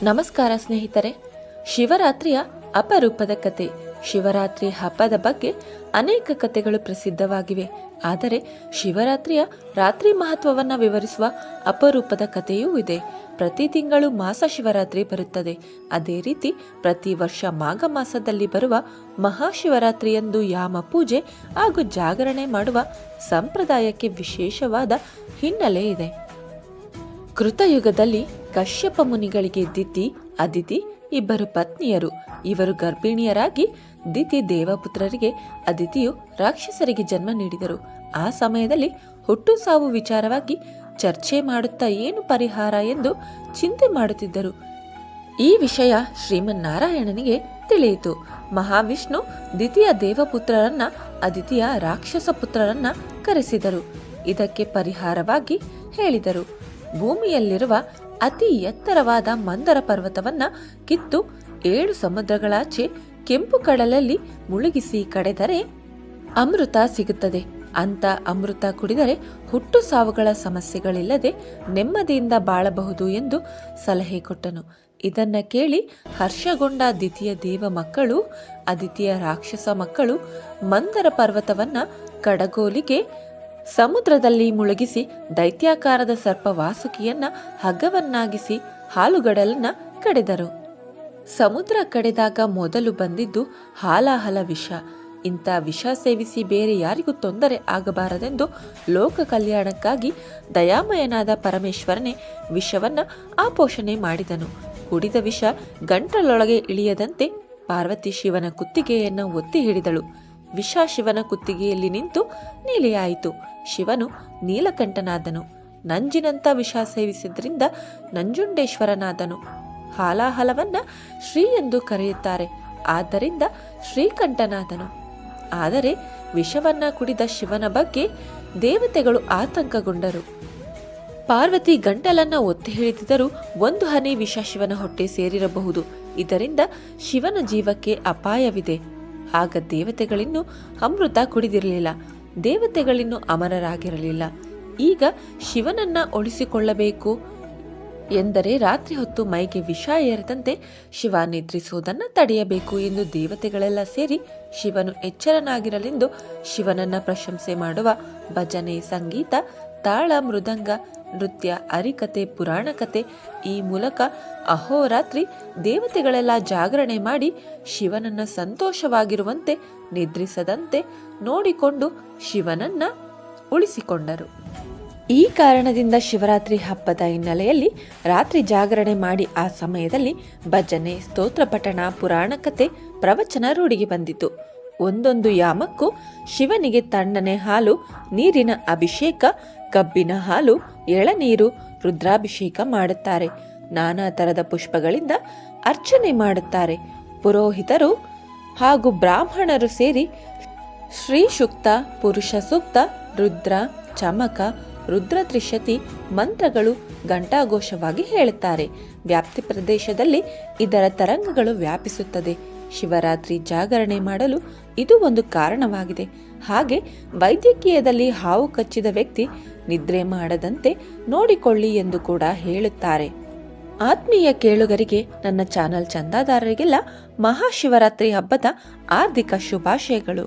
ನಮಸ್ಕಾರ ಸ್ನೇಹಿತರೆ. ಶಿವರಾತ್ರಿಯ ಅಪರೂಪದ ಕತೆ. ಶಿವರಾತ್ರಿ ಹಬ್ಬದ ಬಗ್ಗೆ ಅನೇಕ ಕಥೆಗಳು ಪ್ರಸಿದ್ಧವಾಗಿವೆ. ಆದರೆ ಶಿವರಾತ್ರಿಯ ರಾತ್ರಿ ಮಹತ್ವವನ್ನು ವಿವರಿಸುವ ಅಪರೂಪದ ಕಥೆಯೂ ಇದೆ. ಪ್ರತಿ ತಿಂಗಳು ಮಾಸ ಶಿವರಾತ್ರಿ ಬರುತ್ತದೆ. ಅದೇ ರೀತಿ ಪ್ರತಿ ವರ್ಷ ಮಾಘ ಮಾಸದಲ್ಲಿ ಬರುವ ಮಹಾಶಿವರಾತ್ರಿಯಂದು ಯಾಮ ಪೂಜೆ ಹಾಗೂ ಜಾಗರಣೆ ಮಾಡುವ ಸಂಪ್ರದಾಯಕ್ಕೆ ವಿಶೇಷವಾದ ಹಿನ್ನೆಲೆ ಇದೆ. ಕೃತಯುಗದಲ್ಲಿ ಕಶ್ಯಪ ಮುನಿಗಳಿಗೆ ದಿತಿ, ಅದಿತಿ ಇಬ್ಬರು ಪತ್ನಿಯರು. ಇವರು ಗರ್ಭಿಣಿಯರಾಗಿ ದಿತಿ ದೇವಪುತ್ರರಿಗೆ, ಅದಿತಿಯು ರಾಕ್ಷಸರಿಗೆ ಜನ್ಮ ನೀಡಿದರು. ಆ ಸಮಯದಲ್ಲಿ ಹುಟ್ಟು ಸಾವು ವಿಚಾರವಾಗಿ ಚರ್ಚೆ ಮಾಡುತ್ತಾ ಏನು ಪರಿಹಾರ ಎಂದು ಚಿಂತೆ ಮಾಡುತ್ತಿದ್ದರು. ಈ ವಿಷಯ ಶ್ರೀಮನ್ನಾರಾಯಣನಿಗೆ ತಿಳಿಯಿತು. ಮಹಾವಿಷ್ಣು ದಿತಿಯ ದೇವಪುತ್ರರನ್ನ, ಅದಿತಿಯ ರಾಕ್ಷಸ ಪುತ್ರರನ್ನ ಕರೆಸಿದರು. ಇದಕ್ಕೆ ಪರಿಹಾರವಾಗಿ ಹೇಳಿದರು. ಭೂಮಿಯಲ್ಲಿರುವ ಅತಿ ಎತ್ತರವಾದ ಮಂದರ ಪರ್ವತವನ್ನ ಕಿತ್ತು 7 ಸಮುದ್ರಗಳಾಚೆ ಕೆಂಪು ಕಡಲಲ್ಲಿ ಮುಳುಗಿಸಿ ಕಡೆದರೆ ಅಮೃತ ಸಿಗುತ್ತದೆ. ಅಂತ ಅಮೃತ ಕುಡಿದರೆ ಹುಟ್ಟು ಸಾವುಗಳ ಸಮಸ್ಯೆಗಳಿಲ್ಲದೆ ನೆಮ್ಮದಿಯಿಂದ ಬಾಳಬಹುದು ಎಂದು ಸಲಹೆ ಕೊಟ್ಟನು. ಇದನ್ನ ಕೇಳಿ ಹರ್ಷಗೊಂಡ ದಿತಿಯ ದೇವ ಮಕ್ಕಳು, ಅದಿತಿಯ ರಾಕ್ಷಸ ಮಕ್ಕಳು ಮಂದರ ಪರ್ವತವನ್ನ ಕಡಗೋಲಿಗೆ ಸಮುದ್ರದಲ್ಲಿ ಮುಳುಗಿಸಿ ದೈತ್ಯಾಕಾರದ ಸರ್ಪ ವಾಸುಕಿಯನ್ನ ಹಗ್ಗವನ್ನಾಗಿಸಿ ಹಾಲುಗಡಲನ್ನ ಕಡೆದರು. ಸಮುದ್ರ ಕಡೆದಾಗ ಮೊದಲು ಬಂದಿದ್ದು ಹಾಲಾಹಲ ವಿಷ. ಇಂಥ ವಿಷ ಸೇವಿಸಿ ಬೇರೆ ಯಾರಿಗೂ ತೊಂದರೆ ಆಗಬಾರದೆಂದು ಲೋಕ ಕಲ್ಯಾಣಕ್ಕಾಗಿ ದಯಾಮಯನಾದ ಪರಮೇಶ್ವರನೇ ವಿಷವನ್ನ ಆಪೋಷಣೆ ಮಾಡಿದನು. ಕುಡಿದ ವಿಷ ಗಂಟಲೊಳಗೆ ಇಳಿಯದಂತೆ ಪಾರ್ವತಿ ಶಿವನ ಕುತ್ತಿಗೆಯನ್ನು ಒತ್ತಿ ಹಿಡಿದಳು. ವಿಷ ಶಿವನ ಕುತ್ತಿಗೆಯಲ್ಲಿ ನಿಂತು ನೀಲಿಯಾಯಿತು. ಶಿವನು ನೀಲಕಂಠನಾದನು. ನಂಜಿನಂತ ವಿಷ ಸೇವಿಸಿದ್ರಿಂದ ನಂಜುಂಡೇಶ್ವರನಾದನು. ಹಾಲಾಹಲವನ್ನ ಶ್ರೀ ಎಂದು ಕರೆಯುತ್ತಾರೆ, ಆದ್ದರಿಂದ ಶ್ರೀಕಂಠನಾದನು. ಆದರೆ ವಿಷವನ್ನ ಕುಡಿದ ಶಿವನ ಬಗ್ಗೆ ದೇವತೆಗಳು ಆತಂಕಗೊಂಡರು. ಪಾರ್ವತಿ ಗಂಟಲನ್ನ ಒತ್ತಿ ಹಿಡಿದಿದ್ದರೂ ಒಂದು ಹನಿ ವಿಷ ಶಿವನ ಹೊಟ್ಟೆ ಸೇರಿರಬಹುದು. ಇದರಿಂದ ಶಿವನ ಜೀವಕ್ಕೆ ಅಪಾಯವಿದೆ. ಆಗ ದೇವತೆಗಳಿನ್ನೂ ಅಮೃತ ಕುಡಿದಿರಲಿಲ್ಲ. ದೇವತೆಗಳಿನ್ನೂ ಅಮರರಾಗಿರಲಿಲ್ಲ. ಈಗ ಶಿವನನ್ನ ಉಳಿಸಿಕೊಳ್ಳಬೇಕು ಎಂದರೆ ರಾತ್ರಿ ಹೊತ್ತು ಮೈಗೆ ವಿಷ ಏರದಂತೆ ಶಿವ ನಿದ್ರಿಸುವುದನ್ನು ತಡೆಯಬೇಕು ಎಂದು ದೇವತೆಗಳೆಲ್ಲ ಸೇರಿ ಶಿವನು ಎಚ್ಚರನಾಗಿರಲೆಂದು ಶಿವನನ್ನ ಪ್ರಶಂಸೆ ಮಾಡುವ ಭಜನೆ, ಸಂಗೀತ, ತಾಳ, ಮೃದಂಗ, ನೃತ್ಯ, ಹರಿಕತೆ, ಪುರಾಣ ಕತೆ ಈ ಮೂಲಕ ಅಹೋರಾತ್ರಿ ದೇವತೆಗಳೆಲ್ಲ ಜಾಗರಣೆ ಮಾಡಿ ಶಿವನನ್ನ ಸಂತೋಷವಾಗಿರುವಂತೆ ನಿದ್ರಿಸದಂತೆ ನೋಡಿಕೊಂಡು ಶಿವನನ್ನ ಉಳಿಸಿಕೊಂಡರು. ಈ ಕಾರಣದಿಂದ ಶಿವರಾತ್ರಿ ಹಬ್ಬದ ಹಿನ್ನೆಲೆಯಲ್ಲಿ ರಾತ್ರಿ ಜಾಗರಣೆ ಮಾಡಿ ಆ ಸಮಯದಲ್ಲಿ ಭಜನೆ, ಸ್ತೋತ್ರ ಪಠಣ, ಪುರಾಣ ಕತೆ, ಪ್ರವಚನ ರೂಢಿಗೆ ಬಂದಿತು. ಒಂದೊಂದು ಯಾಮಕ್ಕೂ ಶಿವನಿಗೆ ತಣ್ಣನೆ ಹಾಲು, ನೀರಿನ ಅಭಿಷೇಕ, ಕಬ್ಬಿನ ಹಾಲು, ಎಳನೀರು, ರುದ್ರಾಭಿಷೇಕ ಮಾಡುತ್ತಾರೆ. ನಾನಾ ತರದ ಪುಷ್ಪಗಳಿಂದ ಅರ್ಚನೆ ಮಾಡುತ್ತಾರೆ. ಪುರೋಹಿತರು ಹಾಗೂ ಬ್ರಾಹ್ಮಣರು ಸೇರಿ ಶ್ರೀ ಸೂಕ್ತ, ಪುರುಷ ಸೂಕ್ತ, ರುದ್ರ, ಚಮಕ, ರುದ್ರ ತ್ರಿಶತಿ ಮಂತ್ರಗಳು ಘಂಟಾಘೋಷವಾಗಿ ಹೇಳುತ್ತಾರೆ. ವ್ಯಾಪ್ತಿ ಪ್ರದೇಶದಲ್ಲಿ ಇದರ ತರಂಗಗಳು ವ್ಯಾಪಿಸುತ್ತದೆ. ಶಿವರಾತ್ರಿ ಜಾಗರಣೆ ಮಾಡಲು ಇದು ಒಂದು ಕಾರಣವಾಗಿದೆ. ಹಾಗೆ ವೈದ್ಯಕೀಯದಲ್ಲಿ ಹಾವು ಕಚ್ಚಿದ ವ್ಯಕ್ತಿ ನಿದ್ರೆ ಮಾಡದಂತೆ ನೋಡಿಕೊಳ್ಳಿ ಎಂದು ಕೂಡ ಹೇಳುತ್ತಾರೆ. ಆತ್ಮೀಯ ಕೇಳುಗರಿಗೆ, ನನ್ನ ಚಾನಲ್ ಚಂದಾದಾರರಿಗೆಲ್ಲ ಮಹಾಶಿವರಾತ್ರಿ ಹಬ್ಬದ ಹಾರ್ದಿಕ ಶುಭಾಶಯಗಳು.